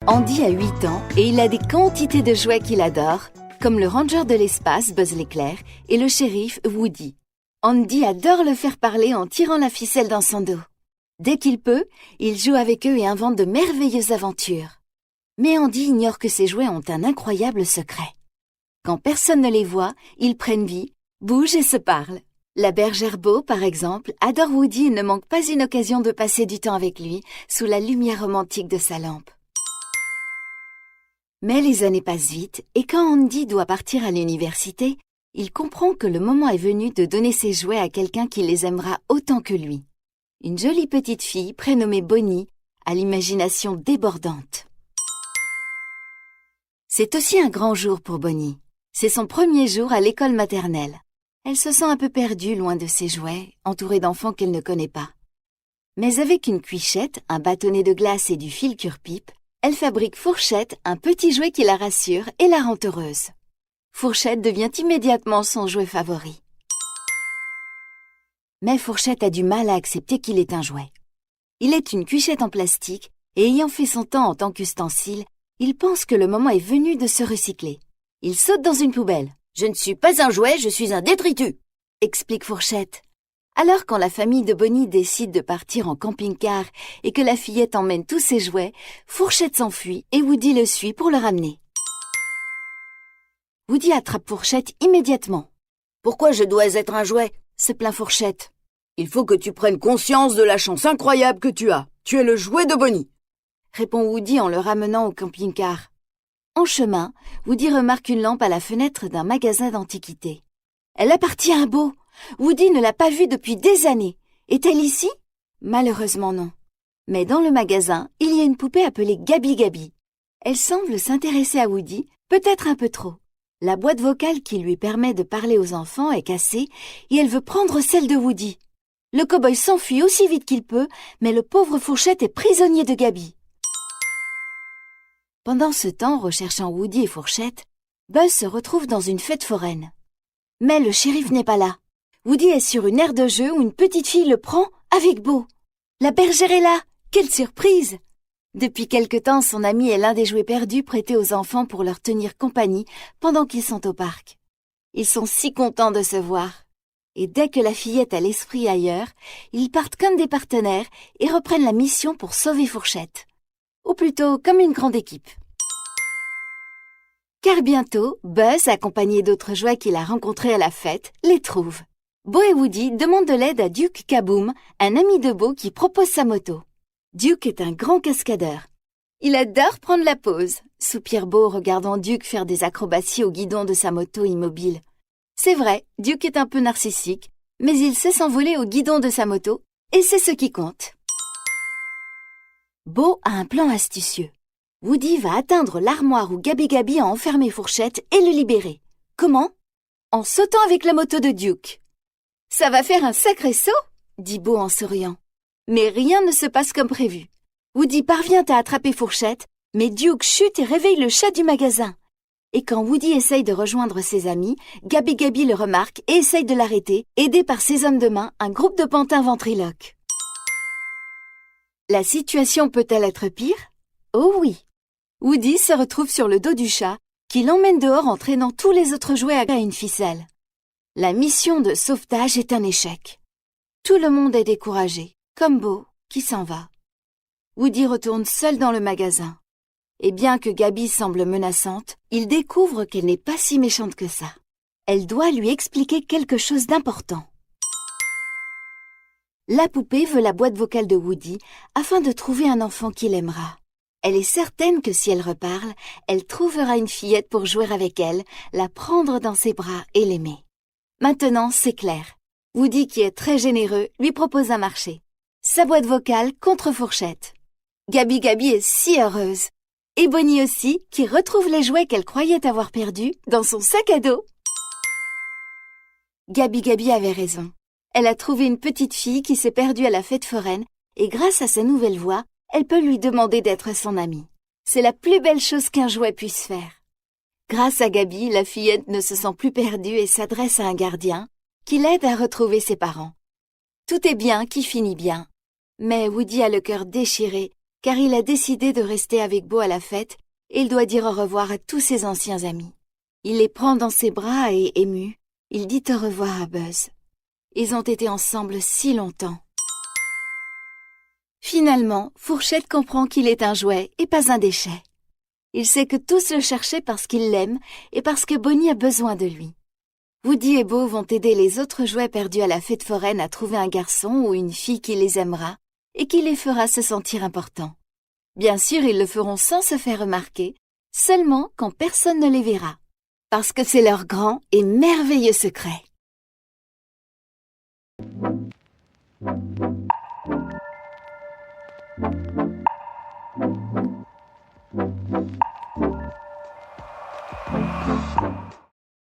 Andy a 8 ans et il a des quantités de jouets qu'il adore, comme le ranger de l'espace Buzz l'éclair et le shérif Woody. Andy adore le faire parler en tirant la ficelle dans son dos. Dès qu'il peut, il joue avec eux et invente de merveilleuses aventures. Mais Andy ignore que ces jouets ont un incroyable secret. Quand personne ne les voit, ils prennent vie, bougent et se parlent. La bergère Beau, par exemple, adore Woody et ne manque pas une occasion de passer du temps avec lui sous la lumière romantique de sa lampe. Mais les années passent vite et quand Andy doit partir à l'université, il comprend que le moment est venu de donner ses jouets à quelqu'un qui les aimera autant que lui. Une jolie petite fille prénommée Bonnie, à l'imagination débordante. C'est aussi un grand jour pour Bonnie. C'est son premier jour à l'école maternelle. Elle se sent un peu perdue loin de ses jouets, entourée d'enfants qu'elle ne connaît pas. Mais avec une cuichette, un bâtonnet de glace et du fil cure-pipe, elle fabrique Fourchette, un petit jouet qui la rassure et la rend heureuse. Fourchette devient immédiatement son jouet favori. Mais Fourchette a du mal à accepter qu'il est un jouet. Il est une cuichette en plastique et ayant fait son temps en tant qu'ustensile, il pense que le moment est venu de se recycler. Il saute dans une poubelle. « Je ne suis pas un jouet, je suis un détritus !» explique Fourchette. Alors quand la famille de Bonnie décide de partir en camping-car et que la fillette emmène tous ses jouets, Fourchette s'enfuit et Woody le suit pour le ramener. Woody attrape Fourchette immédiatement. « Pourquoi je dois être un jouet ?» se plaint Fourchette. « Il faut que tu prennes conscience de la chance incroyable que tu as. Tu es le jouet de Bonnie !» répond Woody en le ramenant au camping-car. En chemin, Woody remarque une lampe à la fenêtre d'un magasin d'antiquités. Elle appartient à Beau. Woody ne l'a pas vue depuis des années. Est-elle ici? Malheureusement non. Mais dans le magasin, il y a une poupée appelée Gabi Gabi. Elle semble s'intéresser à Woody, peut-être un peu trop. La boîte vocale qui lui permet de parler aux enfants est cassée et elle veut prendre celle de Woody. Le cow-boy s'enfuit aussi vite qu'il peut, mais le pauvre Fourchette est prisonnier de Gabi. Pendant ce temps, recherchant Woody et Fourchette, Buzz se retrouve dans une fête foraine. Mais le shérif n'est pas là. Woody est sur une aire de jeu où une petite fille le prend avec Beau. La bergère est là. Quelle surprise! Depuis quelque temps, son ami est l'un des jouets perdus prêtés aux enfants pour leur tenir compagnie pendant qu'ils sont au parc. Ils sont si contents de se voir. Et dès que la fillette a l'esprit ailleurs, ils partent comme des partenaires et reprennent la mission pour sauver Fourchette. Ou plutôt comme une grande équipe. Car bientôt, Buzz, accompagné d'autres jouets qu'il a rencontrés à la fête, les trouve. Beau et Woody demandent de l'aide à Duke Kaboom, un ami de Beau qui propose sa moto. Duke est un grand cascadeur. Il adore prendre la pose, soupire Beau regardant Duke faire des acrobaties au guidon de sa moto immobile. C'est vrai, Duke est un peu narcissique, mais il sait s'envoler au guidon de sa moto, et c'est ce qui compte. Beau a un plan astucieux. Woody va atteindre l'armoire où Gabi Gabi a enfermé Fourchette et le libérer. Comment? En sautant avec la moto de Duke. Ça va faire un sacré saut, dit Beau en souriant. Mais rien ne se passe comme prévu. Woody parvient à attraper Fourchette, mais Duke chute et réveille le chat du magasin. Et quand Woody essaye de rejoindre ses amis, Gabi Gabi le remarque et essaye de l'arrêter, aidé par ses hommes de main, un groupe de pantins ventriloques. La situation peut-elle être pire? Oh oui! Woody se retrouve sur le dos du chat, qui l'emmène dehors en traînant tous les autres jouets à une ficelle. La mission de sauvetage est un échec. Tout le monde est découragé, comme Beau, qui s'en va. Woody retourne seul dans le magasin. Et bien que Gabi semble menaçante, il découvre qu'elle n'est pas si méchante que ça. Elle doit lui expliquer quelque chose d'important. La poupée veut la boîte vocale de Woody afin de trouver un enfant qu'il aimera. Elle est certaine que si elle reparle, elle trouvera une fillette pour jouer avec elle, la prendre dans ses bras et l'aimer. Maintenant, c'est clair. Woody, qui est très généreux, lui propose un marché. Sa boîte vocale contre Fourchette. Gabi Gabi est si heureuse. Et Bonnie aussi, qui retrouve les jouets qu'elle croyait avoir perdus dans son sac à dos. Gabi Gabi avait raison. Elle a trouvé une petite fille qui s'est perdue à la fête foraine et grâce à sa nouvelle voix, elle peut lui demander d'être son amie. C'est la plus belle chose qu'un jouet puisse faire. Grâce à Gabi, la fillette ne se sent plus perdue et s'adresse à un gardien qui l'aide à retrouver ses parents. Tout est bien qui finit bien. Mais Woody a le cœur déchiré car il a décidé de rester avec Bo à la fête et il doit dire au revoir à tous ses anciens amis. Il les prend dans ses bras et, ému, il dit au revoir à Buzz. Ils ont été ensemble si longtemps. Finalement, Fourchette comprend qu'il est un jouet et pas un déchet. Il sait que tous le cherchaient parce qu'ils l'aiment et parce que Bonnie a besoin de lui. Woody et Bo vont aider les autres jouets perdus à la fête foraine à trouver un garçon ou une fille qui les aimera et qui les fera se sentir importants. Bien sûr, ils le feront sans se faire remarquer, seulement quand personne ne les verra, parce que c'est leur grand et merveilleux secret.